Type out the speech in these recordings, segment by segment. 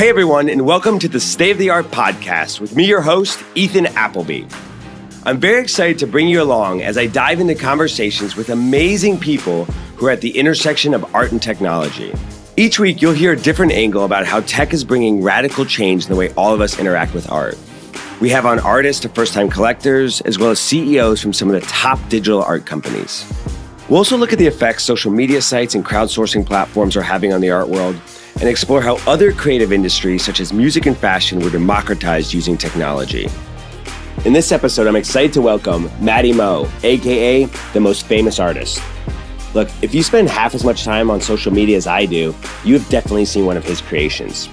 Hey everyone, and welcome to the State of the Art podcast with me, your host, Ethan Appleby. I'm very excited to bring you along as I dive into conversations with amazing people who are at the intersection of art and technology. Each week, you'll hear a different angle about how tech is bringing radical change in the way all of us interact with art. We have on artists to first-time collectors, as well as CEOs from some of the top digital art companies. We'll also look at the effects social media sites and crowdsourcing platforms are having on the art world, and explore how other creative industries such as music and fashion were democratized using technology. In this episode, I'm excited to welcome Matty Mo, aka the most famous artist. Look, if you spend half as much time on social media as I do, you have definitely seen one of his creations.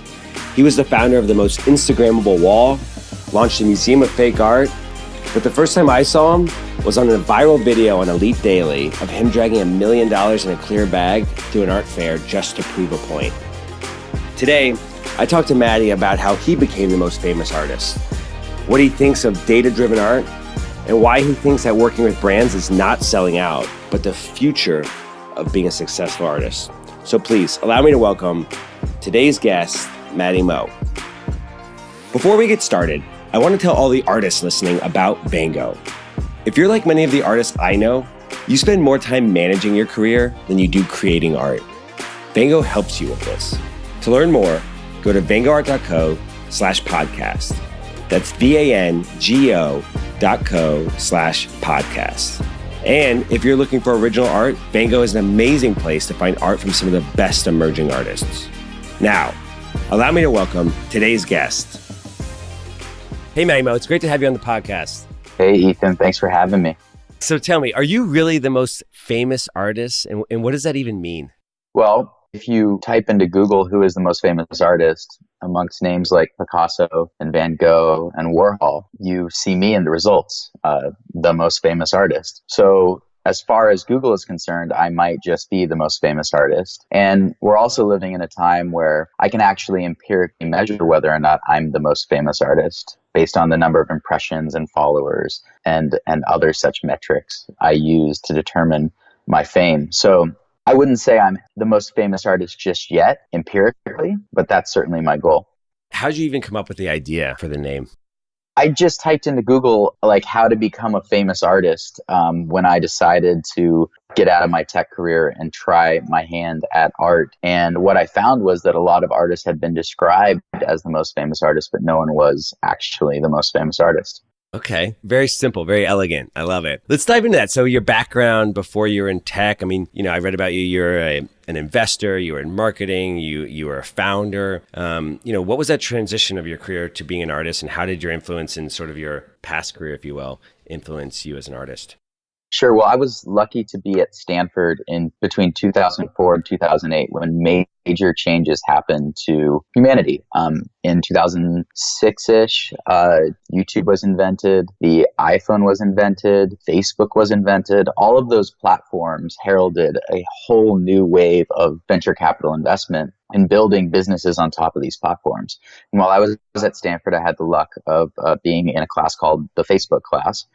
He was the founder of the most Instagrammable wall, launched a museum of fake art, but the first time I saw him was on a viral video on Elite Daily of him dragging $1 million in a clear bag to an art fair just to prove a point. Today, I talked to Matty about how he became the most famous artist, what he thinks of data-driven art, and why he thinks that working with brands is not selling out, but the future of being a successful artist. So please, allow me to welcome today's guest, Matty Mo. Before we get started, I want to tell all the artists listening about Vango. If you're like many of the artists I know, you spend more time managing your career than you do creating art. Vango helps you with this. To learn more, go to vangoart.co/podcast. That's vango.co/podcast. And if you're looking for original art, Vango is an amazing place to find art from some of the best emerging artists. Now, allow me to welcome today's guest. Hey, Matty Mo, it's great to have you on the podcast. Hey, Ethan, thanks for having me. So tell me, are you really the most famous artist? And what does that even mean? Well, if you type into Google who is the most famous artist, amongst names like Picasso and Van Gogh and Warhol, you see me in the results, the most famous artist. So as far as Google is concerned, I might just be the most famous artist. And we're also living in a time where I can actually empirically measure whether or not I'm the most famous artist based on the number of impressions and followers and other such metrics I use to determine my fame. So I wouldn't say I'm the most famous artist just yet, empirically, but that's certainly my goal. How did you even come up with the idea for the name? I just typed into Google, how to become a famous artist when I decided to get out of my tech career and try my hand at art. And what I found was that a lot of artists had been described as the most famous artist, but no one was actually the most famous artist. Okay. Very simple, very elegant. I love it. Let's dive into that. So your background before you were in tech, I read about you. You're an investor, you were in marketing, you were a founder. What was that transition of your career to being an artist, and how did your influence in sort of your past career, if you will, influence you as an artist? Sure. Well, I was lucky to be at Stanford in between 2004 and 2008 when major changes happened to humanity. In 2006-ish, YouTube was invented, the iPhone was invented, Facebook was invented. All of those platforms heralded a whole new wave of venture capital investment in building businesses on top of these platforms. And while I was at Stanford, I had the luck of being in a class called the Facebook class,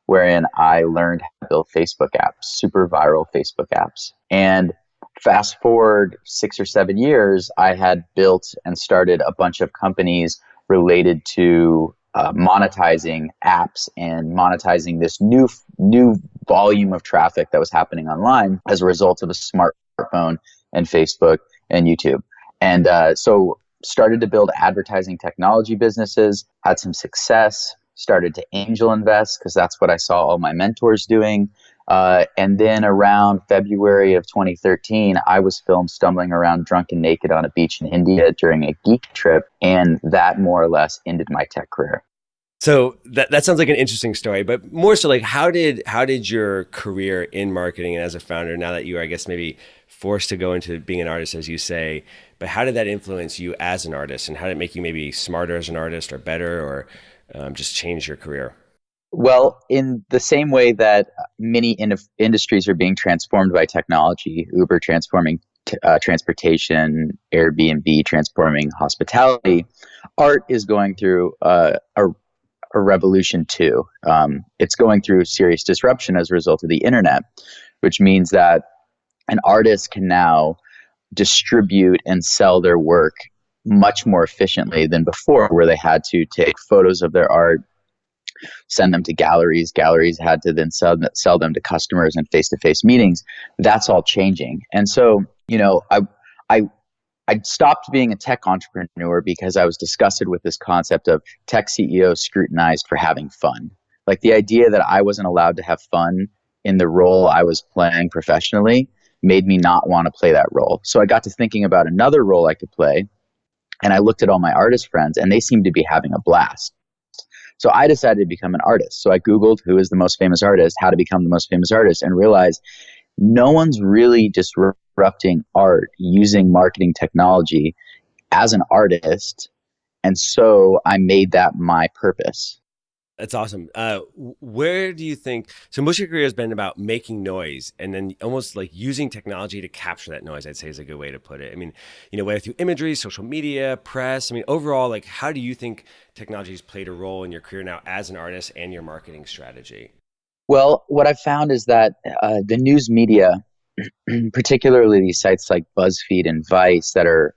wherein I learned how to build Facebook apps, super viral Facebook apps. And fast forward 6 or 7 years, I had built and started a bunch of companies related to monetizing apps and monetizing this new volume of traffic that was happening online as a result of a smartphone and Facebook and YouTube. And so started to build advertising technology businesses, had some success, started to angel invest because that's what I saw all my mentors doing. And then around February of 2013, I was filmed stumbling around drunk and naked on a beach in India during a geek trip. And that more or less ended my tech career. So that sounds like an interesting story, but more so how did your career in marketing and as a founder, now that you are, I guess, maybe forced to go into being an artist, as you say, but how did that influence you as an artist, and how did it make you maybe smarter as an artist or better, or just change your career? Well, in the same way that many industries are being transformed by technology, Uber transforming transportation, Airbnb transforming hospitality, art is going through a revolution too. It's going through serious disruption as a result of the internet, which means that an artist can now distribute and sell their work much more efficiently than before, where they had to take photos of their art, send them to galleries. Galleries had to then sell them to customers in face-to-face meetings. That's all changing. And so, I stopped being a tech entrepreneur because I was disgusted with this concept of tech CEOs scrutinized for having fun. Like the idea that I wasn't allowed to have fun in the role I was playing professionally made me not want to play that role. So I got to thinking about another role I could play, and I looked at all my artist friends, and they seemed to be having a blast. So I decided to become an artist. So I Googled who is the most famous artist, how to become the most famous artist, and realized no one's really disrupting art using marketing technology as an artist. And so I made that my purpose. That's awesome. Where do you think, so most of your career has been about making noise and then almost like using technology to capture that noise, I'd say is a good way to put it. I mean, whether through imagery, social media, press, overall, like how do you think technology has played a role in your career now as an artist and your marketing strategy? Well, what I've found is that the news media, particularly these sites like BuzzFeed and Vice that are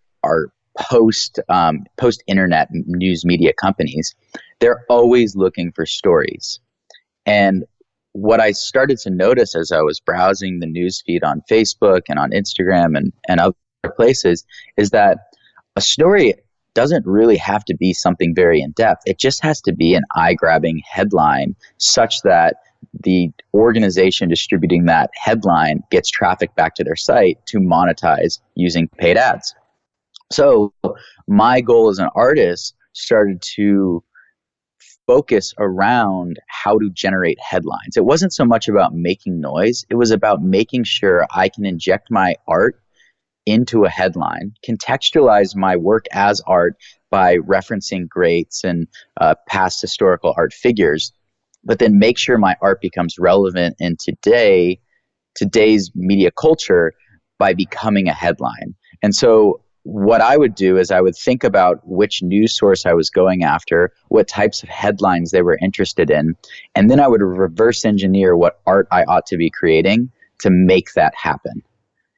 post-internet news media companies, they're always looking for stories. And what I started to notice as I was browsing the news feed on Facebook and on Instagram and other places is that a story doesn't really have to be something very in-depth. It just has to be an eye-grabbing headline such that the organization distributing that headline gets traffic back to their site to monetize using paid ads. So my goal as an artist started to focus around how to generate headlines. It wasn't so much about making noise. It was about making sure I can inject my art into a headline, contextualize my work as art by referencing greats and past historical art figures, but then make sure my art becomes relevant in today's media culture by becoming a headline. And so what I would do is I would think about which news source I was going after, what types of headlines they were interested in, and then I would reverse engineer what art I ought to be creating to make that happen.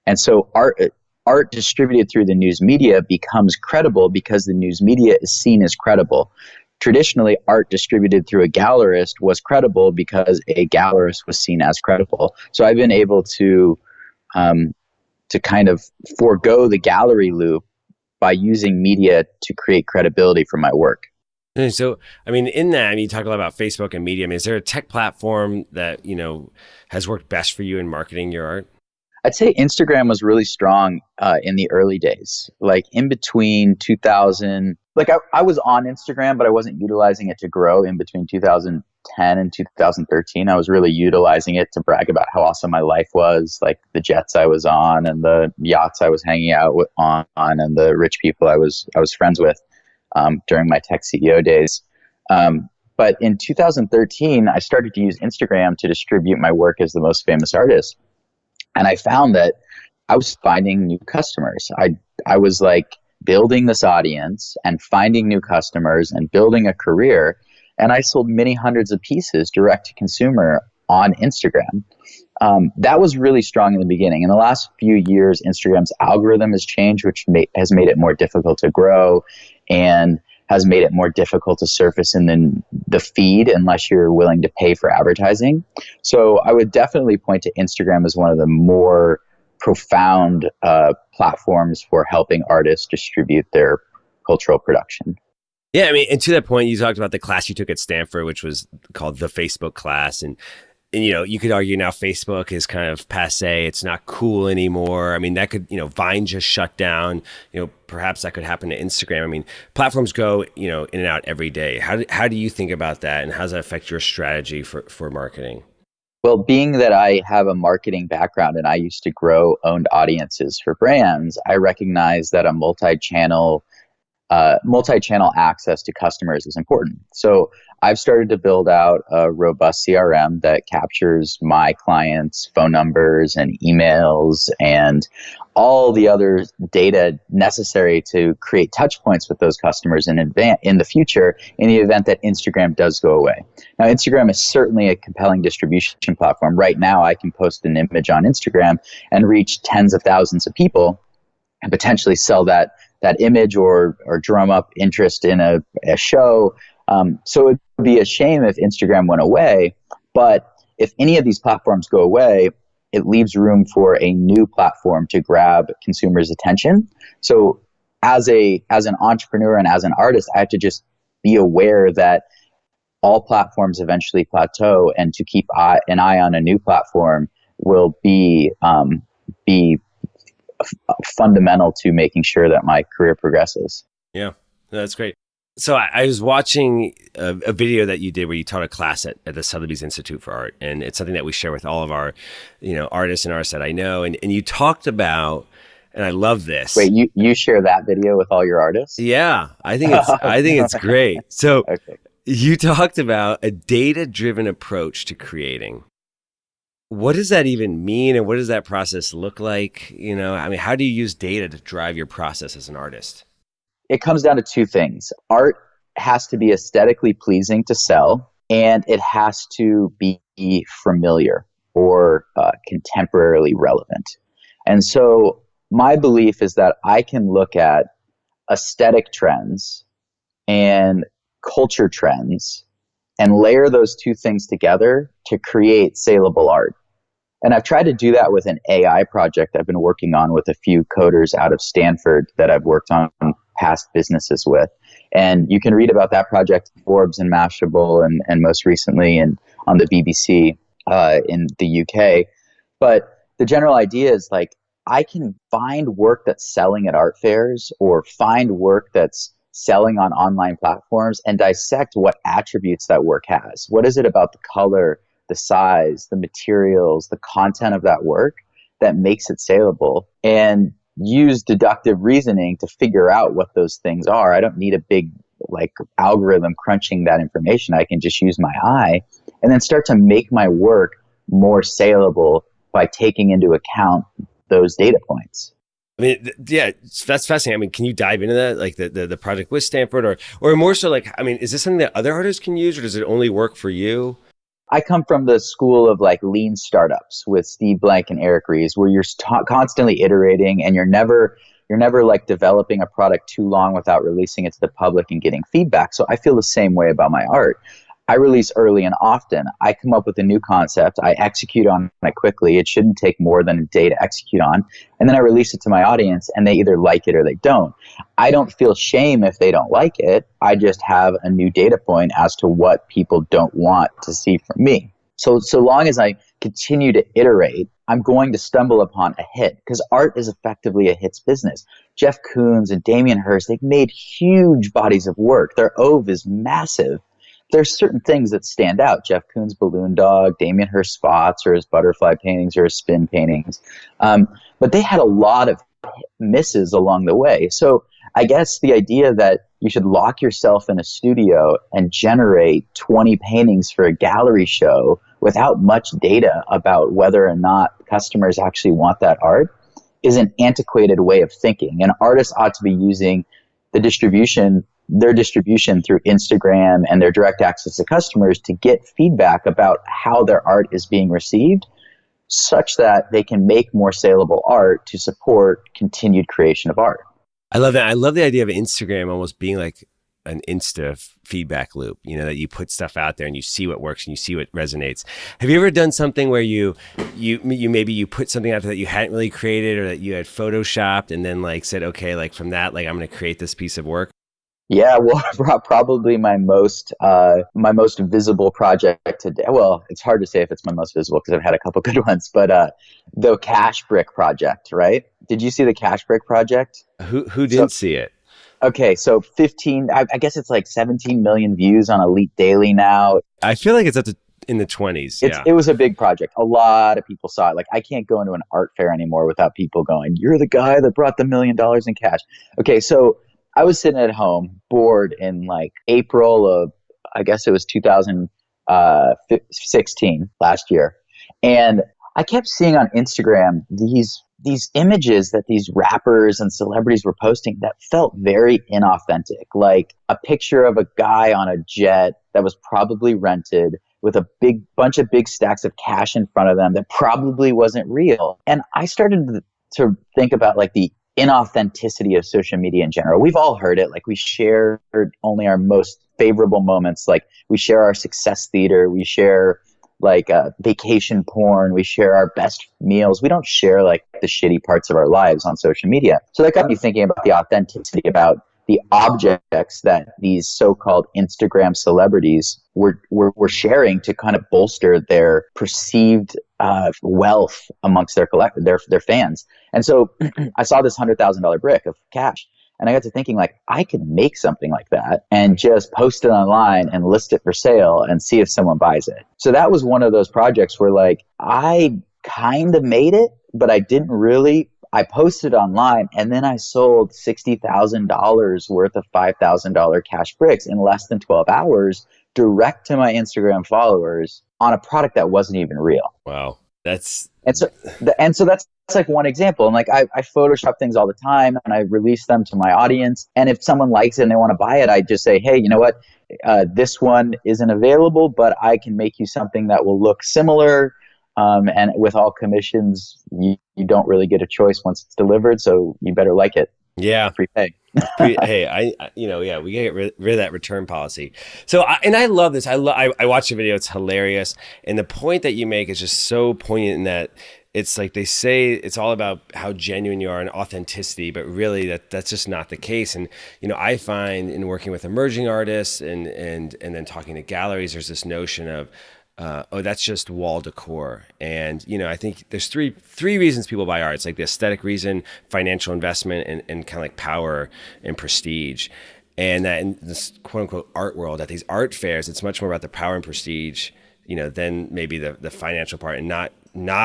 And so art distributed through the news media becomes credible because the news media is seen as credible. Traditionally, art distributed through a gallerist was credible because a gallerist was seen as credible. So I've been able to kind of forego the gallery loop by using media to create credibility for my work. And so, in that, you talk a lot about Facebook and media. Is there a tech platform that, has worked best for you in marketing your art? I'd say Instagram was really strong in the early days, like in between 2000. Like I was on Instagram, but I wasn't utilizing it to grow in between 2010 and 2013. I was really utilizing it to brag about how awesome my life was, like the jets I was on and the yachts I was hanging out on and the rich people I was friends with during my tech CEO days. But in 2013, I started to use Instagram to distribute my work as the most famous artist. And I found that I was finding new customers. I was like building this audience and finding new customers and building a career. And I sold many hundreds of pieces direct to consumer on Instagram. That was really strong in the beginning. In the last few years, Instagram's algorithm has changed, which has made it more difficult to grow and has made it more difficult to surface in the feed unless you're willing to pay for advertising. So I would definitely point to Instagram as one of the more profound platforms for helping artists distribute their cultural production. Yeah, and to that point, you talked about the class you took at Stanford, which was called the Facebook class. And you could argue now Facebook is kind of passé. It's not cool anymore. That could, Vine just shut down. Perhaps that could happen to Instagram. Platforms go, in and out every day. How do you think about that? And how does that affect your strategy for marketing? Well, being that I have a marketing background and I used to grow owned audiences for brands, I recognize that a multi-channel access to customers is important. So I've started to build out a robust CRM that captures my clients' phone numbers and emails and all the other data necessary to create touch points with those customers in the future in the event that Instagram does go away. Now, Instagram is certainly a compelling distribution platform. Right now, I can post an image on Instagram and reach tens of thousands of people and potentially sell that that image or drum up interest in a show. So it would be a shame if Instagram went away. But if any of these platforms go away, it leaves room for a new platform to grab consumers' attention. So as an entrepreneur and as an artist, I have to just be aware that all platforms eventually plateau, and to keep an eye on a new platform will be fundamental to making sure that my career progresses. Yeah, that's great. So I was watching a video that you did where you taught a class at the Sotheby's Institute for Art, and it's something that we share with all of our, artists and artists that I know. And you talked about, and I love this. Wait, you share that video with all your artists? Yeah, I think it's great. So okay. You talked about a data-driven approach to creating. What does that even mean, and what does that process look like? How do you use data to drive your process as an artist? It comes down to two things. Art has to be aesthetically pleasing to sell, and it has to be familiar or contemporarily relevant. And so my belief is that I can look at aesthetic trends and culture trends and layer those two things together to create saleable art. And I've tried to do that with an AI project I've been working on with a few coders out of Stanford that I've worked on past businesses with. And you can read about that project in Forbes and Mashable and most recently on the BBC in the UK. But the general idea is like, I can find work that's selling at art fairs or find work that's selling on online platforms and dissect what attributes that work has. What is it about the color, the size, the materials, the content of that work that makes it saleable, and use deductive reasoning to figure out what those things are. I don't need a big algorithm crunching that information. I can just use my eye and then start to make my work more saleable by taking into account those data points. That's fascinating. Can you dive into that, like the project with Stanford, or more so is this something that other artists can use, or does it only work for you? I come from the school of lean startups with Steve Blank and Eric Ries, where you're constantly iterating and you're never developing a product too long without releasing it to the public and getting feedback. So I feel the same way about my art. I release early and often. I come up with a new concept. I execute on it quickly. It shouldn't take more than a day to execute on. And then I release it to my audience and they either like it or they don't. I don't feel shame if they don't like it. I just have a new data point as to what people don't want to see from me. So long as I continue to iterate, I'm going to stumble upon a hit, because art is effectively a hits business. Jeff Koons and Damien Hirst, they've made huge bodies of work. Their oeuvre is massive. There's certain things that stand out. Jeff Koons' Balloon Dog, Damien Hirst spots, or his butterfly paintings, or his spin paintings. But they had a lot of misses along the way. So I guess the idea that you should lock yourself in a studio and generate 20 paintings for a gallery show without much data about whether or not customers actually want that art is an antiquated way of thinking. And artists ought to be using their distribution through Instagram and their direct access to customers to get feedback about how their art is being received, such that they can make more saleable art to support continued creation of art. I love that. I love the idea of Instagram almost being like an Insta feedback loop, that you put stuff out there and you see what works and you see what resonates. Have you ever done something where you put something out there that you hadn't really created or that you had photoshopped and then said, okay, from that, I'm going to create this piece of work? Yeah, well, probably my most visible project today. Well, it's hard to say if it's my most visible because I've had a couple good ones, but the Cash Brick project, right? Did you see the Cash Brick project? Who didn't see it? Okay, so 15, I guess it's 17 million views on Elite Daily now. I feel like it's up to in the 20s. Yeah. It was a big project. A lot of people saw it. I can't go into an art fair anymore without people going, "You're the guy that brought the $1 million in cash." Okay, so I was sitting at home bored in April of, I guess it was 2016, last year. And I kept seeing on Instagram these images that these rappers and celebrities were posting that felt very inauthentic. Like a picture of a guy on a jet that was probably rented with a big bunch of big stacks of cash in front of them that probably wasn't real. And I started to think about the inauthenticity of social media in general. We've all heard it. Like, we share only our most favorable moments. Like, we share our success theater. We share like vacation porn. We share our best meals. We don't share like the shitty parts of our lives on social media. So that got me thinking about the authenticity, about the objects that these so-called Instagram celebrities were sharing to kind of bolster their perceived wealth amongst their fans. And so I saw this $100,000 brick of cash, and I got to thinking, like, I could make something like that and just post it online and list it for sale and see if someone buys it. So that was one of those projects where, like, I kind of made it, but I didn't really. I posted online, and then I sold $60,000 worth of $5,000 cash bricks in less than 12 hours direct to my Instagram followers on a product that wasn't even real. Wow. And so that's like one example. And like, I Photoshop things all the time, and I release them to my audience. And if someone likes it and they want to buy it, I just say, hey, you know what? This one isn't available, but I can make you something that will look similar. And with all commissions, you don't really get a choice once it's delivered, so you better like it. Yeah. Free pay. Hey, we get rid of that return policy. So, I love this. I watched the video. It's hilarious. And the point that you make is just so poignant in that it's like they say it's all about how genuine you are and authenticity, but really that's just not the case. And, I find in working with emerging artists and then talking to galleries, there's this notion of, that's just wall decor. And, I think there's three reasons people buy art. It's like the aesthetic reason, financial investment, and kind of like power and prestige. And that in this quote unquote art world, at these art fairs, it's much more about the power and prestige, than maybe the financial part, and not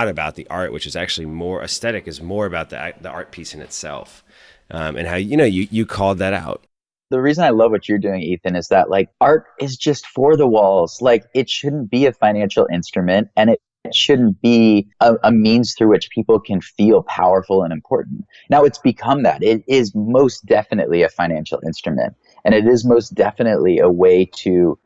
about the art, which is actually more aesthetic, is more about the art piece in itself. And how, you called that out. The reason I love what you're doing, Ethan, is that like art is just for the walls. Like, it shouldn't be a financial instrument, and it shouldn't be a means through which people can feel powerful and important. Now, it's become that. It is most definitely a financial instrument, and it is most definitely a way to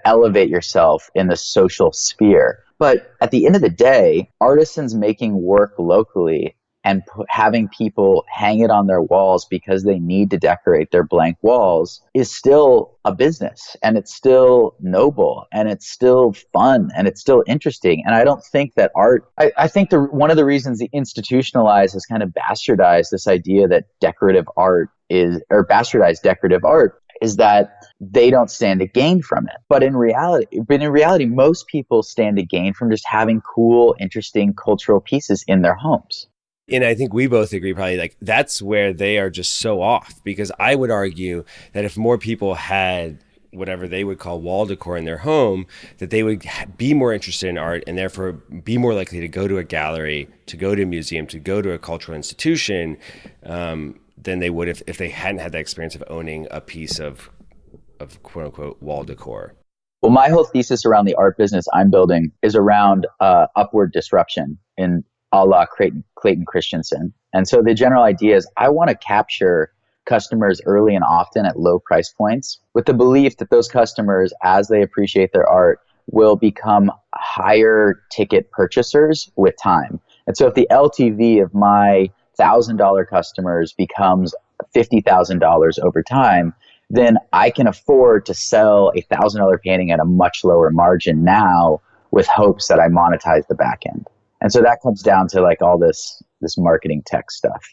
elevate yourself in the social sphere. But at the end of the day, artisans making work locally and having people hang it on their walls because they need to decorate their blank walls is still a business, and it's still noble, and it's still fun, and it's still interesting. And I don't think that art, I think one of the reasons the institutionalized has kind of bastardized this idea that bastardized decorative art is that they don't stand to gain from it. But in reality, most people stand to gain from just having cool, interesting cultural pieces in their homes. And I think we both agree probably like that's where they are just so off, because I would argue that if more people had whatever they would call wall decor in their home, that they would be more interested in art and therefore be more likely to go to a gallery, to go to a museum, to go to a cultural institution than they would if they hadn't had that experience of owning a piece of quote unquote wall decor. Well, my whole thesis around the art business I'm building is around upward disruption in a la Clayton Christensen. And so the general idea is I want to capture customers early and often at low price points with the belief that those customers, as they appreciate their art, will become higher ticket purchasers with time. And so if the LTV of my $1,000 customers becomes $50,000 over time, then I can afford to sell a $1,000 painting at a much lower margin now with hopes that I monetize the back end. And so that comes down to like all this marketing tech stuff.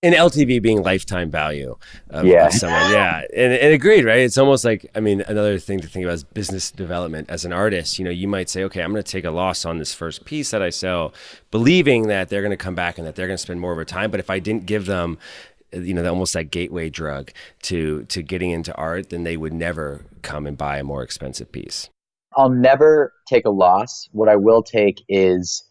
And LTV being lifetime value of someone. Yeah. And agreed, right? It's almost like, I mean, another thing to think about is business development. As an artist, you might say, okay, I'm going to take a loss on this first piece that I sell, believing that they're going to come back and that they're going to spend more over time. But if I didn't give them, almost that gateway drug to getting into art, then they would never come and buy a more expensive piece. I'll never take a loss. What I will take is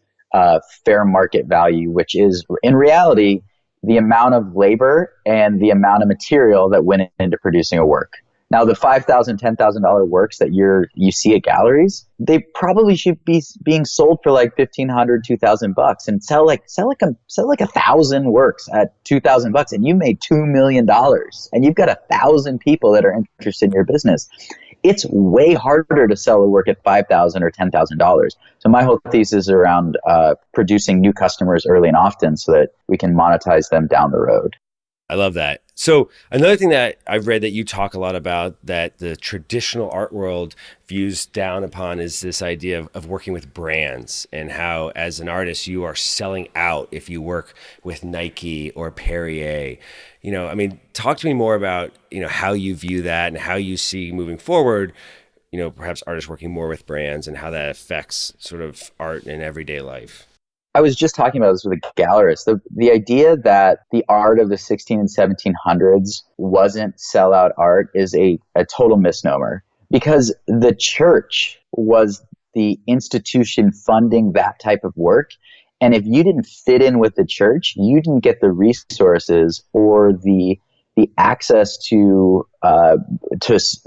fair market value, which is in reality the amount of labor and the amount of material that went into producing a work. Now, the $5,000, $10,000 works that you see at galleries, they probably should be being sold for like $1,500, $2,000, and sell like 1,000 works at $2,000, and you made $2 million, and you've got 1,000 people that are interested in your business. it's way harder to sell a work at $5,000 or $10,000. So my whole thesis is around producing new customers early and often so that we can monetize them down the road. I love that. So another thing that I've read that you talk a lot about that the traditional art world views down upon is this idea of working with brands, and how as an artist you are selling out if you work with Nike or Perrier. Talk to me more about, how you view that and how you see moving forward, perhaps artists working more with brands and how that affects sort of art in everyday life. I was just talking about this with a gallerist. The idea that the art of the 16 and 1700s wasn't sellout art is a total misnomer, because the church was the institution funding that type of work. And if you didn't fit in with the church, you didn't get the resources or the access to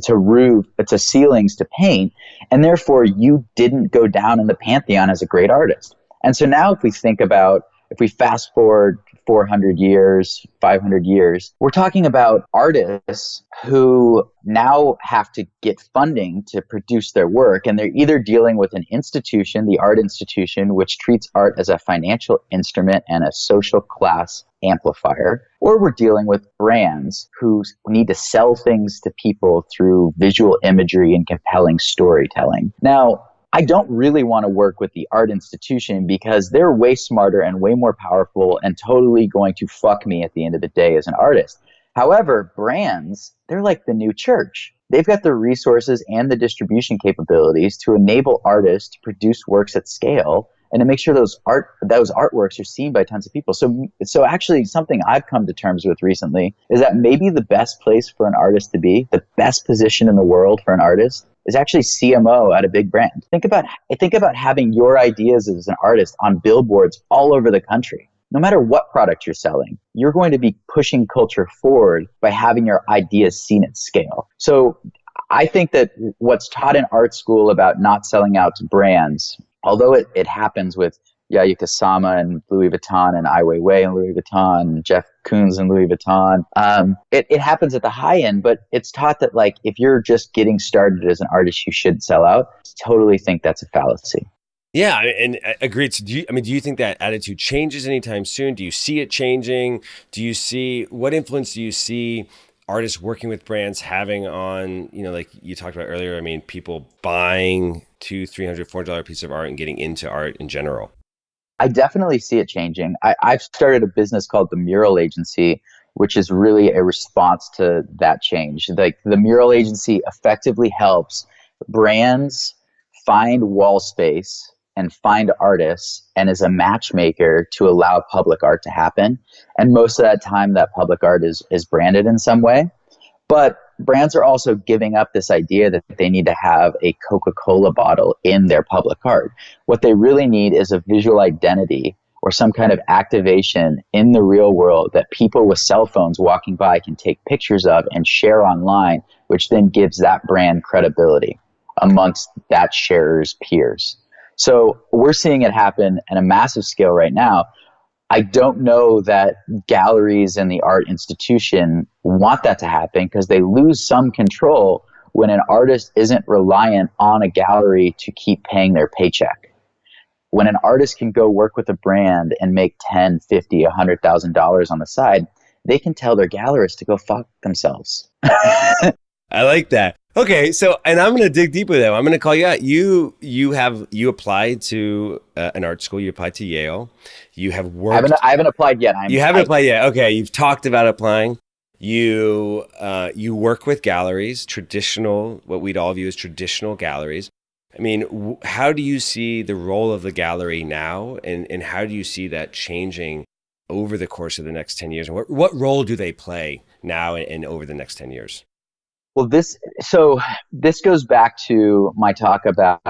roof, to ceilings, to paint, and therefore you didn't go down in the pantheon as a great artist. And so now if we fast forward 400 years, 500 years, we're talking about artists who now have to get funding to produce their work. And they're either dealing with an institution, the art institution, which treats art as a financial instrument and a social class amplifier, or we're dealing with brands who need to sell things to people through visual imagery and compelling storytelling. Now, I don't really want to work with the art institution because they're way smarter and way more powerful and totally going to fuck me at the end of the day as an artist. However, brands, they're like the new church. They've got the resources and the distribution capabilities to enable artists to produce works at scale and to make sure those artworks are seen by tons of people. So actually something I've come to terms with recently is that maybe the best place for an artist to be, the best position in the world for an artist, is actually CMO at a big brand. Think about having your ideas as an artist on billboards all over the country. No matter what product you're selling, you're going to be pushing culture forward by having your ideas seen at scale. So I think that what's taught in art school about not selling out to brands, although it happens with Yayoi Kusama and Louis Vuitton and Ai Weiwei and Louis Vuitton and Jeff Koons and Louis Vuitton. It happens at the high end, but it's taught that like if you're just getting started as an artist, you should sell out. I totally think that's a fallacy. Yeah, and I agree. So do you think that attitude changes anytime soon? Do you see it changing? What influence do you see artists working with brands having on, like you talked about earlier, people buying $200, $300, $400 piece of art and getting into art in general? I definitely see it changing. I've started a business called the Mural Agency, which is really a response to that change. Like the Mural Agency effectively helps brands find wall space and find artists and is a matchmaker to allow public art to happen. And most of that time, that public art is branded in some way. But brands are also giving up this idea that they need to have a Coca-Cola bottle in their public art. What they really need is a visual identity or some kind of activation in the real world that people with cell phones walking by can take pictures of and share online, which then gives that brand credibility amongst that sharer's peers. So we're seeing it happen at a massive scale right now. I don't know that galleries and the art institution want that to happen because they lose some control when an artist isn't reliant on a gallery to keep paying their paycheck. When an artist can go work with a brand and make $10, $50, $100,000 on the side, they can tell their gallerist to go fuck themselves. I like that. Okay, so, and I'm going to dig deeper though. I'm going to call you out. You applied to an art school. You applied to Yale. You have worked. I haven't applied yet. You haven't applied yet. Okay, you've talked about applying. You work with galleries, traditional, what we'd all view as traditional galleries. How do you see the role of the gallery now, and how do you see that changing over the course of the next 10 years? And what role do they play now and over the next 10 years? Well, this goes back to my talk about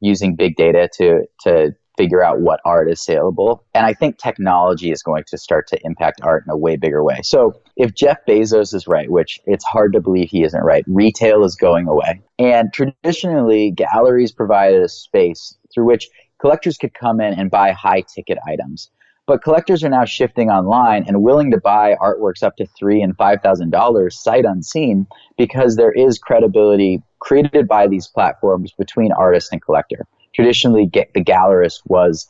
using big data to figure out what art is saleable. And I think technology is going to start to impact art in a way bigger way. So if Jeff Bezos is right, which it's hard to believe he isn't right, retail is going away. And traditionally, galleries provided a space through which collectors could come in and buy high ticket items. But collectors are now shifting online and willing to buy artworks up to $3,000 and $5,000 sight unseen, because there is credibility created by these platforms between artist and collector. Traditionally, the gallerist was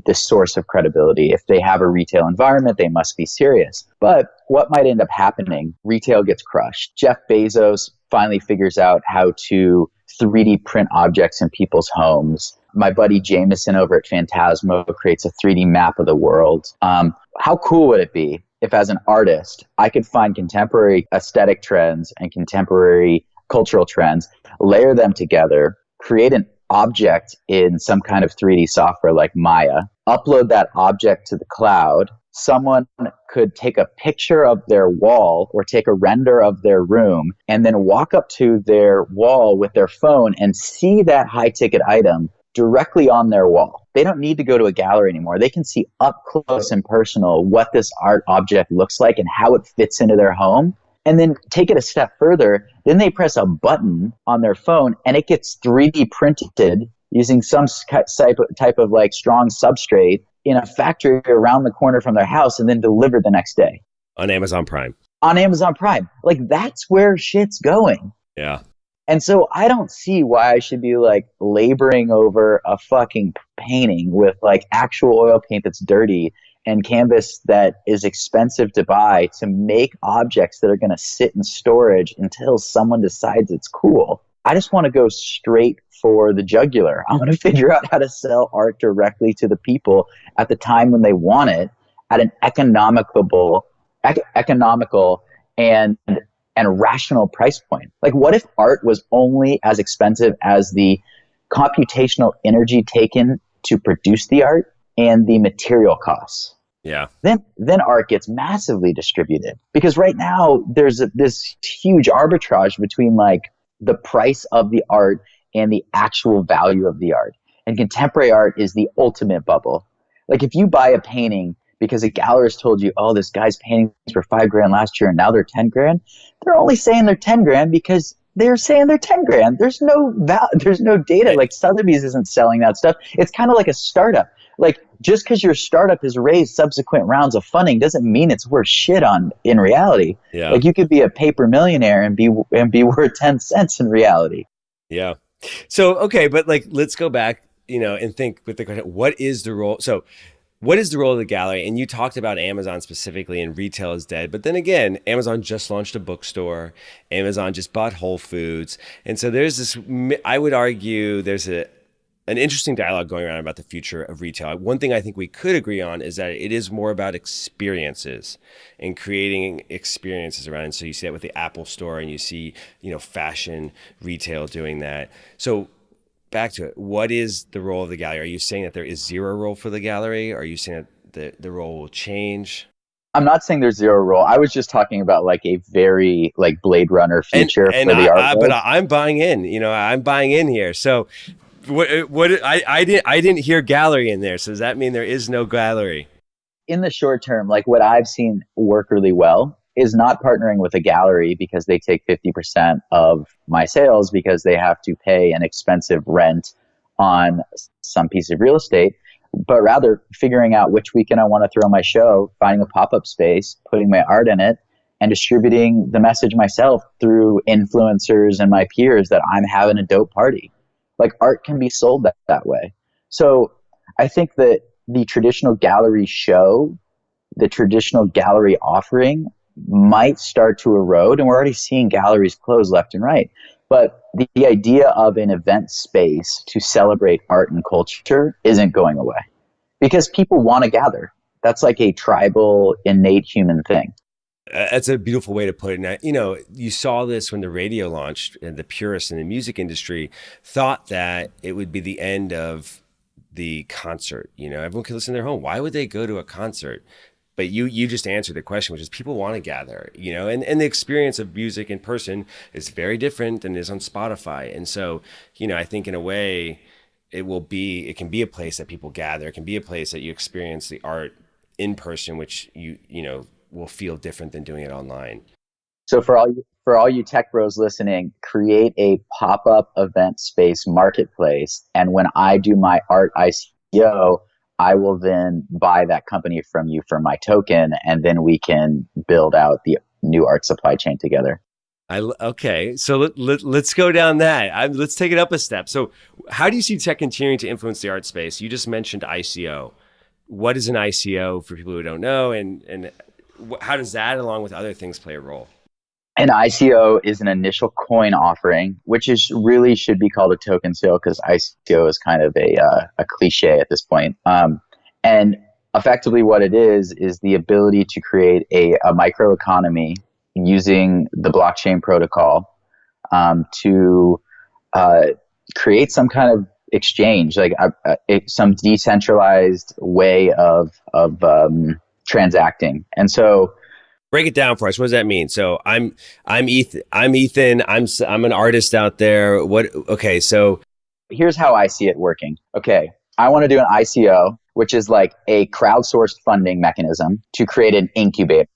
the source of credibility. If they have a retail environment, they must be serious. But what might end up happening? Retail gets crushed. Jeff Bezos finally figures out how to 3D print objects in people's homes. My buddy Jameson over at Phantasmo creates a 3D map of the world. How cool would it be if, as an artist, I could find contemporary aesthetic trends and contemporary cultural trends, layer them together, create an object in some kind of 3D software like Maya, upload that object to the cloud. Someone could take a picture of their wall or take a render of their room and then walk up to their wall with their phone and see that high-ticket item directly on their wall. They don't need to go to a gallery anymore. They can see up close and personal what this art object looks like and how it fits into their home. And then take it a step further, then they press a button on their phone and it gets 3D printed using some type of like strong substrate in a factory around the corner from their house and then delivered the next day. On Amazon Prime. On Amazon Prime. Like, that's where shit's going. Yeah. And so I don't see why I should be like laboring over a fucking painting with like actual oil paint that's dirty and canvas that is expensive to buy to make objects that are going to sit in storage until someone decides it's cool. I just want to go straight for the jugular. I want to figure out how to sell art directly to the people at the time when they want it at an economical and rational price point. Like, what if art was only as expensive as the computational energy taken to produce the art and the material costs? Yeah. Then art gets massively distributed, because right now there's this huge arbitrage between like the price of the art and the actual value of the art. And contemporary art is the ultimate bubble. Like, if you buy a painting because a gallerist told you, oh, this guy's paintings were $5,000 last year and now they're $10,000, they're only saying they're $10,000 because they're saying they're $10,000. There's no data. Like, Sotheby's isn't selling that stuff. It's kind of like a startup. Like, just because your startup has raised subsequent rounds of funding doesn't mean it's worth shit in reality. Yeah. Like, you could be a paper millionaire and be worth 10 cents in reality. Yeah. So, okay, but like, let's go back, and think with the question, what is the role? So, what is the role of the gallery? And you talked about Amazon specifically, and retail is dead. But then again, Amazon just launched a bookstore. Amazon just bought Whole Foods. And so there's this, I would argue there's an interesting dialogue going around about the future of retail. One thing I think we could agree on is that it is more about experiences and creating experiences around it. So you see that with the Apple Store, and you see, fashion retail doing that. So back to it, what is the role of the gallery? Are you saying that there is zero role for the gallery? Are you saying that the role will change? I'm not saying there's zero role. I was just talking about like a very like Blade Runner future for the art. But I'm buying in. I'm buying in here. So I didn't hear gallery in there. So does that mean there is no gallery? In the short term, like what I've seen work really well is not partnering with a gallery because they take 50% of my sales because they have to pay an expensive rent on some piece of real estate, but rather figuring out which weekend I want to throw my show, finding a pop-up space, putting my art in it, and distributing the message myself through influencers and my peers that I'm having a dope party. Like, art can be sold that way. So I think that the traditional gallery show, the traditional gallery offering might start to erode, and we're already seeing galleries close left and right. But the idea of an event space to celebrate art and culture isn't going away because people want to gather. That's like a tribal, innate human thing. That's a beautiful way to put it. Now, you saw this when the radio launched, and the purists in the music industry thought that it would be the end of the concert. Everyone could listen to their home. Why would they go to a concert? But you just answered the question, which is people want to gather, and the experience of music in person is very different than it is on Spotify. And so, I think in a way it can be a place that people gather. It can be a place that you experience the art in person, which you will feel different than doing it online. So for all you tech bros listening, create a pop-up event space marketplace. And when I do my art ICO, I will then buy that company from you for my token, and then we can build out the new art supply chain together. Okay, so let's go down that. Let's take it up a step. So how do you see tech continuing to influence the art space? You just mentioned ICO. What is an ICO for people who don't know, and how does that, along with other things, play a role? An ICO is an initial coin offering, which is really should be called a token sale because ICO is kind of a cliche at this point. And effectively what it is the ability to create a microeconomy using the blockchain protocol to create some kind of exchange, like some decentralized way of transacting. And so, break it down for us. What does that mean? So I'm Ethan. I'm an artist out there. Okay, so here's how I see it working. Okay, I want to do an ICO, which is like a crowdsourced funding mechanism to create an incubator.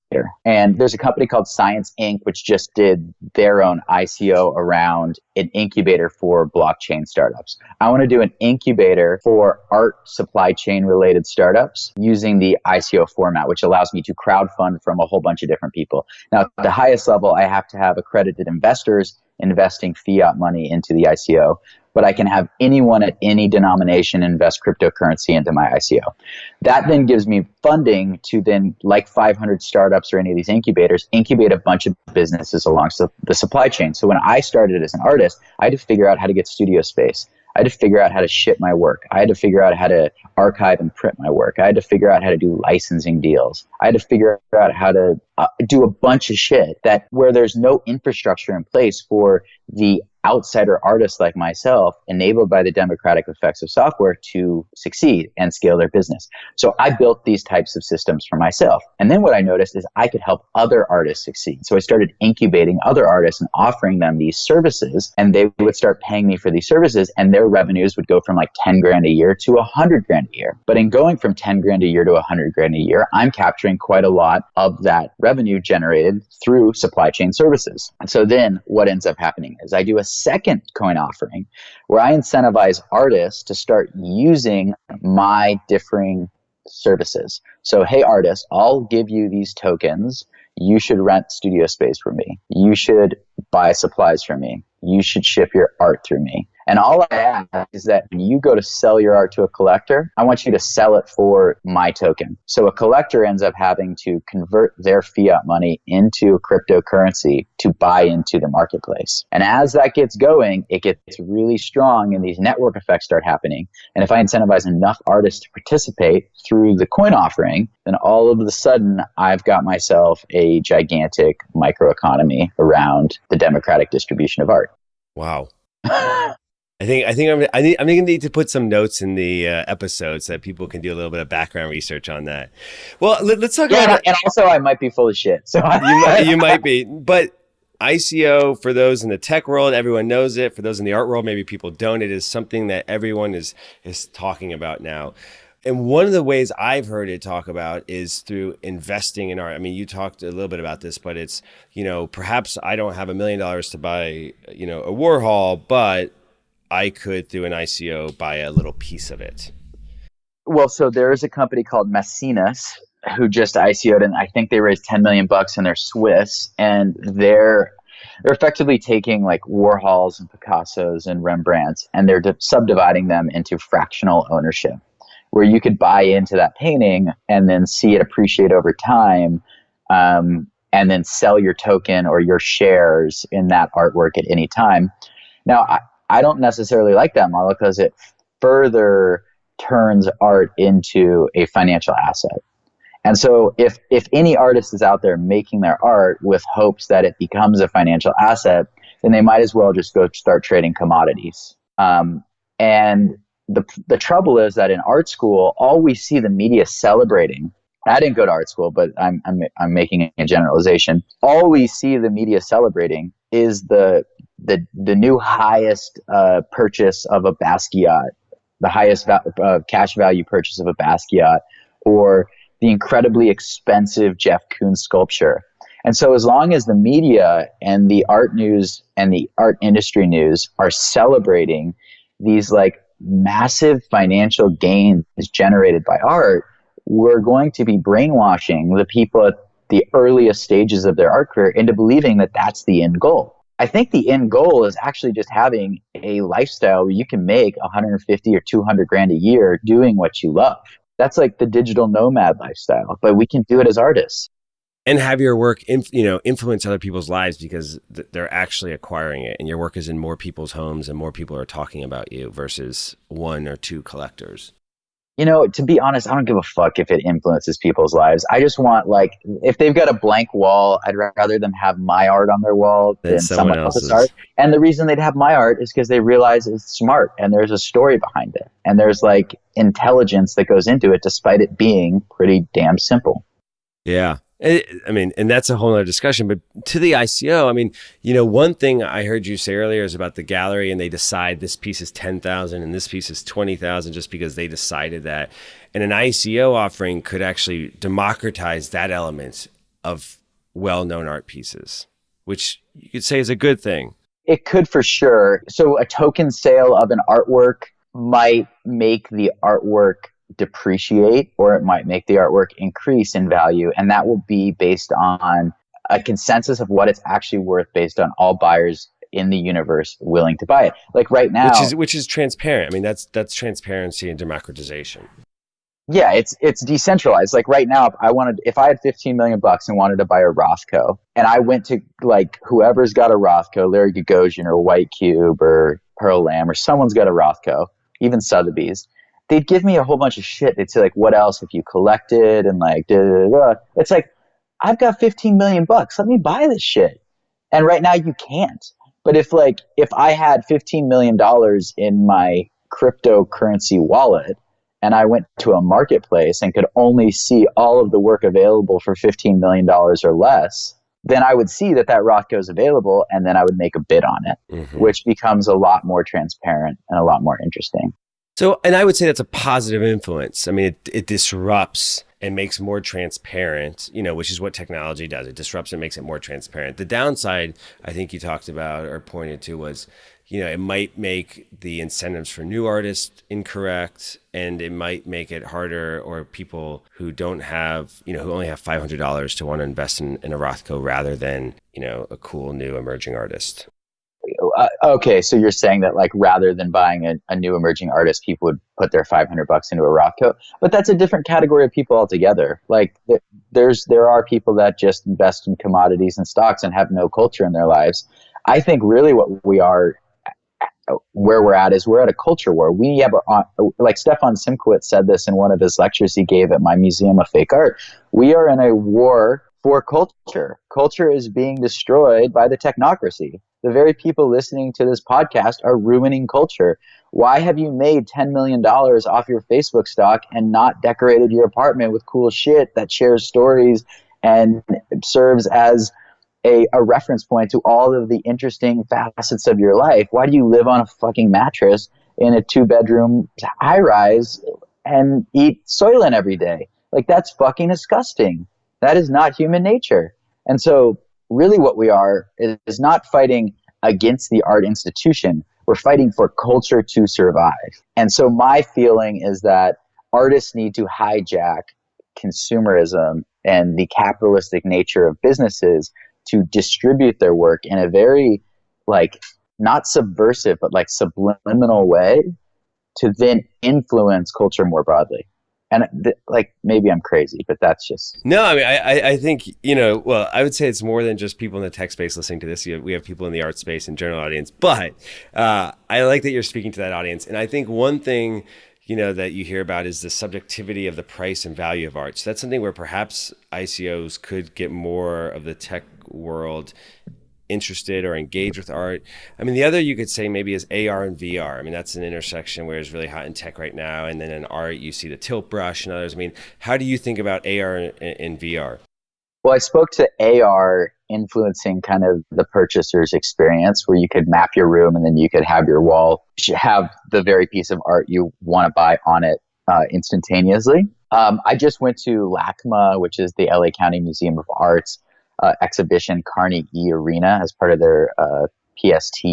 And there's a company called Science Inc., which just did their own ICO around an incubator for blockchain startups. I want to do an incubator for art supply chain related startups using the ICO format, which allows me to crowdfund from a whole bunch of different people. Now, at the highest level, I have to have accredited investors investing fiat money into the ICO, but I can have anyone at any denomination invest cryptocurrency into my ICO. That then gives me funding to then, like 500 startups or any of these incubators, incubate a bunch of businesses along the supply chain. So when I started as an artist, I had to figure out how to get studio space. I had to figure out how to ship my work. I had to figure out how to archive and print my work. I had to figure out how to do licensing deals. I had to figure out how to do a bunch of shit that where there's no infrastructure in place for the outsider artists like myself, enabled by the democratic effects of software, to succeed and scale their business. So I built these types of systems for myself. And then what I noticed is I could help other artists succeed. So I started incubating other artists and offering them these services, and they would start paying me for these services, and their revenues would go from like 10 grand a year to 100 grand a year. But in going from 10 grand a year to 100 grand a year, I'm capturing quite a lot of that revenue generated through supply chain services. And so then what ends up happening is I do a second coin offering where I incentivize artists to start using my differing services. So, hey, artist, I'll give you these tokens. You should rent studio space for me. You should buy supplies from me. You should ship your art through me. And all I ask is that when you go to sell your art to a collector, I want you to sell it for my token. So a collector ends up having to convert their fiat money into cryptocurrency to buy into the marketplace. And as that gets going, it gets really strong and these network effects start happening. And if I incentivize enough artists to participate through the coin offering, then all of a sudden I've got myself a gigantic microeconomy around the democratic distribution of art. Wow. I think I'm going to need to put some notes in the episode so that people can do a little bit of background research on that. Well, let's talk about. And also, I might be full of shit. So you might be, but ICO, for those in the tech world, everyone knows it. For those in the art world, maybe people don't. It is something that everyone is talking about now. And one of the ways I've heard it talk about is through investing in art. I mean, you talked a little bit about this, but it's, perhaps I don't have $1 million to buy, a Warhol, but I could, through an ICO, buy a little piece of it. Well, so there is a company called Mecenas who just ICO'd, and I think they raised $10 million, and they're Swiss, and they're effectively taking like Warhols and Picassos and Rembrandts, and they're subdividing them into fractional ownership, where you could buy into that painting and then see it appreciate over time, and then sell your token or your shares in that artwork at any time. Now, I don't necessarily like that model because it further turns art into a financial asset. And so if any artist is out there making their art with hopes that it becomes a financial asset, then they might as well just go start trading commodities. And the trouble is that in art school, all we see the media celebrating. I didn't go to art school, but I'm making a generalization. All we see the media celebrating is the new highest purchase of a Basquiat, the highest cash value purchase of a Basquiat, or the incredibly expensive Jeff Koons sculpture. And so as long as the media and the art news and the art industry news are celebrating these like massive financial gains generated by art, we're going to be brainwashing the people at the earliest stages of their art career into believing that that's the end goal. I think the end goal is actually just having a lifestyle where you can make 150 or 200 grand a year doing what you love. That's like the digital nomad lifestyle, but we can do it as artists. And have your work influence other people's lives because they're actually acquiring it, and your work is in more people's homes and more people are talking about you versus one or two collectors. You know, to be honest, I don't give a fuck if it influences people's lives. I just want, like, if they've got a blank wall, I'd rather them have my art on their wall than someone else's art. And the reason they'd have my art is because they realize it's smart and there's a story behind it. And there's like intelligence that goes into it despite it being pretty damn simple. Yeah. I mean, and that's a whole other discussion, but to the ICO, I mean, one thing I heard you say earlier is about the gallery and they decide this piece is 10,000 and this piece is 20,000 just because they decided that. And an ICO offering could actually democratize that element of well-known art pieces, which you could say is a good thing. It could for sure. So a token sale of an artwork might make the artwork depreciate, or it might make the artwork increase in value, and that will be based on a consensus of what it's actually worth based on all buyers in the universe willing to buy it. Like right now, which is transparent. I mean, that's transparency and democratization. Yeah, it's decentralized. Like right now, if I had 15 million bucks and wanted to buy a Rothko, and I went to like whoever's got a Rothko, Larry Gagosian or White Cube or Pearl Lamb, or someone's got a Rothko, even Sotheby's, they'd give me a whole bunch of shit. They'd say like, what else have you collected? And like, da, da, da. It's like, I've got 15 million bucks. Let me buy this shit. And right now you can't. But if I had $15 million in my cryptocurrency wallet and I went to a marketplace and could only see all of the work available for $15 million or less, then I would see that Rothko is available and then I would make a bid on it, which becomes a lot more transparent and a lot more interesting. So, and I would say that's a positive influence. I mean, it disrupts and makes more transparent, which is what technology does. It disrupts and makes it more transparent. The downside, I think you talked about or pointed to was, it might make the incentives for new artists incorrect, and it might make it harder, or people who don't have, who only have $500 to want to invest in a Rothko rather than, a cool new emerging artist. Okay, so you're saying that like rather than buying a new emerging artist, people would put their $500 into a Rothko, but that's a different category of people altogether. Like there are people that just invest in commodities and stocks and have no culture in their lives. I think really what we are, where we're at, is we're at a culture war. We have, like Stefan Simkowitz said this in one of his lectures he gave at my Museum of Fake Art. We are in a war for culture. Culture is being destroyed by the technocracy. The very people listening to this podcast are ruining culture. Why have you made $10 million off your Facebook stock and not decorated your apartment with cool shit that shares stories and serves as a reference point to all of the interesting facets of your life? Why do you live on a fucking mattress in a 2-bedroom high-rise and eat Soylent every day? Like, that's fucking disgusting. That is not human nature. And so really what we are is not fighting against the art institution. We're fighting for culture to survive. And so my feeling is that artists need to hijack consumerism and the capitalistic nature of businesses to distribute their work in a very, like, not subversive, but like subliminal way to then influence culture more broadly. And maybe I'm crazy, but that's just... No, I mean, I think, well, I would say it's more than just people in the tech space listening to this. We have people in the art space and general audience, but I like that you're speaking to that audience. And I think one thing, that you hear about is the subjectivity of the price and value of art. So that's something where perhaps ICOs could get more of the tech world interested or engaged with art. I mean, the other you could say maybe is AR and VR. I mean, that's an intersection where it's really hot in tech right now. And then in art, you see the tilt brush and others. I mean, how do you think about AR and VR? Well, I spoke to AR influencing kind of the purchaser's experience, where you could map your room and then you could have your wall have the very piece of art you want to buy on it instantaneously. I just went to LACMA, which is the LA County Museum of Art's exhibition Carnegie Arena, as part of their PST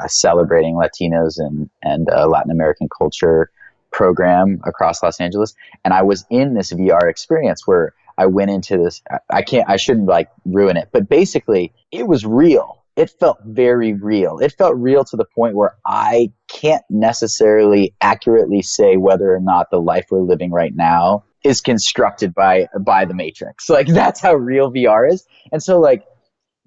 celebrating Latinos and Latin American culture program across Los Angeles. And I was in this VR experience where I went into this, I shouldn't like ruin it, but basically it was real. It felt very real. It felt real to the point where I can't necessarily accurately say whether or not the life we're living right now is constructed by the Matrix. Like, that's how real VR is. And so like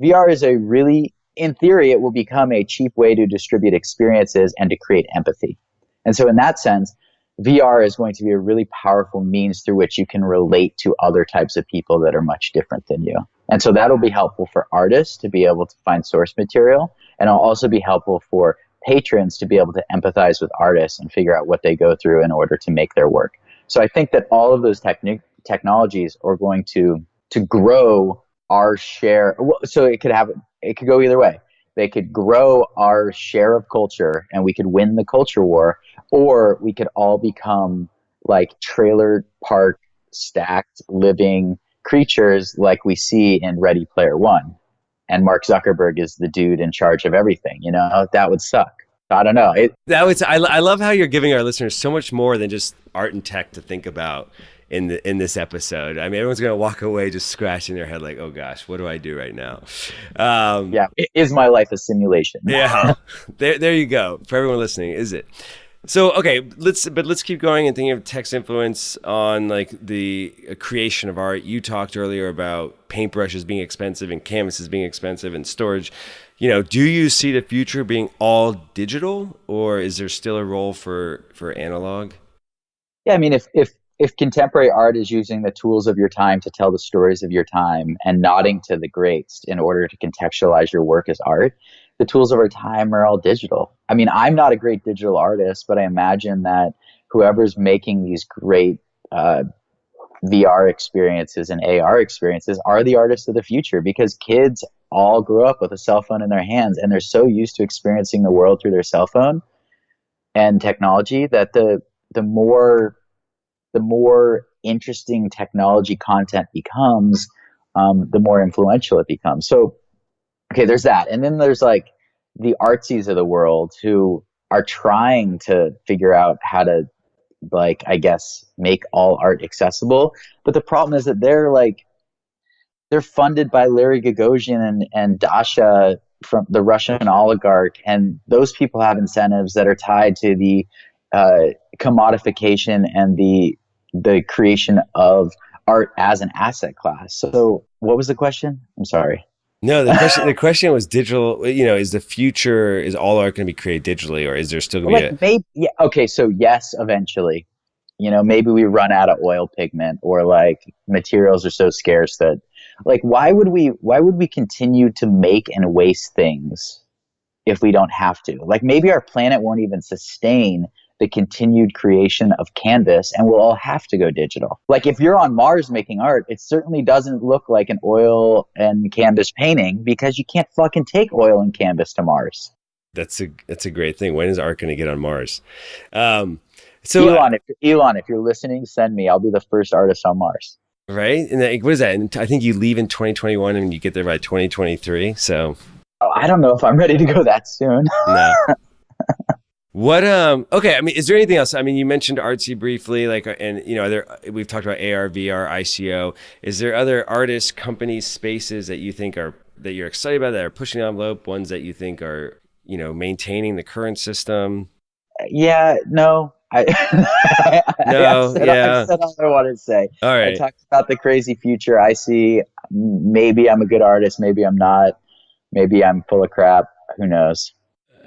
VR is a really, in theory, it will become a cheap way to distribute experiences and to create empathy. And so in that sense, VR is going to be a really powerful means through which you can relate to other types of people that are much different than you. And so that'll be helpful for artists to be able to find source material. And it'll also be helpful for patrons to be able to empathize with artists and figure out what they go through in order to make their work. So I think that all of those technologies are going to grow our share. So it could go either way. They could grow our share of culture and we could win the culture war, or we could all become like trailer park stacked living creatures like we see in Ready Player One. And Mark Zuckerberg is the dude in charge of everything. You know, that would suck. I don't know. I love how you're giving our listeners so much more than just art and tech to think about in this episode. I mean, everyone's going to walk away just scratching their head like, oh gosh, what do I do right now? Yeah. Is my life a simulation? Yeah. There you go. For everyone listening, is it? So, okay, let's keep going and thinking of tech's influence on like the creation of art. You talked earlier about paintbrushes being expensive and canvases being expensive and storage. You know, do you see the future being all digital, or is there still a role for analog? Yeah, I mean, if contemporary art is using the tools of your time to tell the stories of your time and nodding to the greats in order to contextualize your work as art, the tools of our time are all digital. I mean, I'm not a great digital artist, but I imagine that whoever's making these great VR experiences and AR experiences are the artists of the future, because kids all grew up with a cell phone in their hands and they're so used to experiencing the world through their cell phone and technology that the more interesting technology content becomes, the more influential it becomes. So, okay, there's that. And then there's like the artsies of the world who are trying to figure out how to, like, I guess, make all art accessible. But the problem is that they're funded by Larry Gagosian and Dasha, from the Russian oligarch. And those people have incentives that are tied to the commodification and the creation of art as an asset class. So what was the question? I'm sorry. No, the question was digital. You know, is all art going to be created digitally, or is there still going to be yeah, okay, so yes, eventually. You know, maybe we run out of oil pigment, or like materials are so scarce that, like, why would we continue to make and waste things if we don't have to? Like, maybe our planet won't even sustain the continued creation of canvas, and we'll all have to go digital. Like, if you're on Mars making art, it certainly doesn't look like an oil and canvas painting, because you can't fucking take oil and canvas to Mars. That's a great thing. When is art going to get on Mars? So Elon, if you're listening, send me. I'll be the first artist on Mars. Right? And what is that? And I think you leave in 2021 and you get there by 2023. So I don't know if I'm ready to go that soon. No. What okay, I mean, is there anything else? I mean, you mentioned artsy briefly, like, and you know, we've talked about AR, VR, ICO. Is there other artists, companies, spaces that you think that you're excited about, that are pushing the envelope, ones that you think are, you know, maintaining the current system? Yeah, no. I said all I wanted to say. All right. I talked about the crazy future I see. Maybe I'm a good artist, maybe I'm not. Maybe I'm full of crap. Who knows?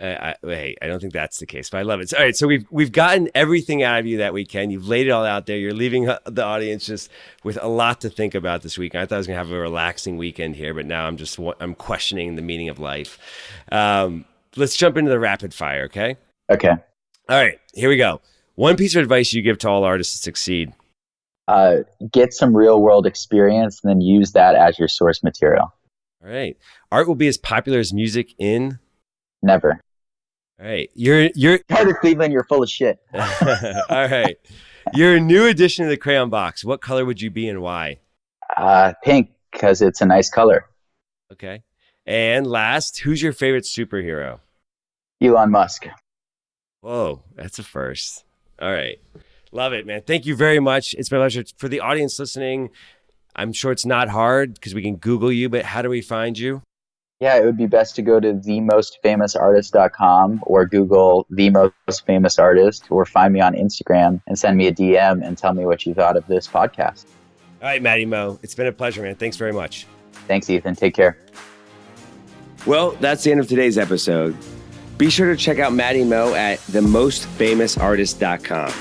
I don't think that's the case, but I love it. All right, so we've gotten everything out of you that we can. You've laid it all out there. You're leaving the audience just with a lot to think about this week. I thought I was going to have a relaxing weekend here, but now I'm questioning the meaning of life. Let's jump into the rapid fire, okay? Okay. All right, here we go. One piece of advice you give to all artists to succeed. Get some real world experience and then use that as your source material. All right. Art will be as popular as music in? Never. All right. You're Carter Cleveland, you're full of shit. All right. You're a new addition to the Crayon Box. What color would you be and why? Pink, because it's a nice color. Okay. And last, who's your favorite superhero? Elon Musk. Whoa, that's a first. All right. Love it, man. Thank you very much. It's my pleasure. For the audience listening, I'm sure it's not hard because we can Google you, but how do we find you? Yeah, it would be best to go to themostfamousartist.com or Google The Most Famous Artist, or find me on Instagram and send me a DM and tell me what you thought of this podcast. All right, Matty Mo. It's been a pleasure, man. Thanks very much. Thanks, Ethan. Take care. Well, that's the end of today's episode. Be sure to check out Matty Mo at themostfamousartist.com.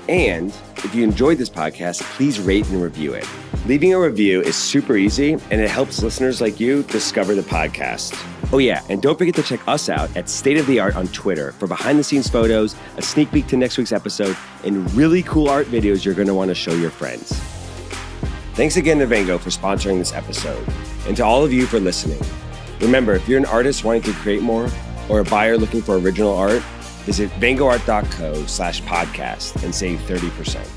And if you enjoyed this podcast, please rate and review it. Leaving a review is super easy, and it helps listeners like you discover the podcast. Oh yeah, and don't forget to check us out at State of the Art on Twitter for behind-the-scenes photos, a sneak peek to next week's episode, and really cool art videos you're going to want to show your friends. Thanks again to Vengo for sponsoring this episode, and to all of you for listening. Remember, if you're an artist wanting to create more, or a buyer looking for original art, visit vengoart.co/podcast and save 30%.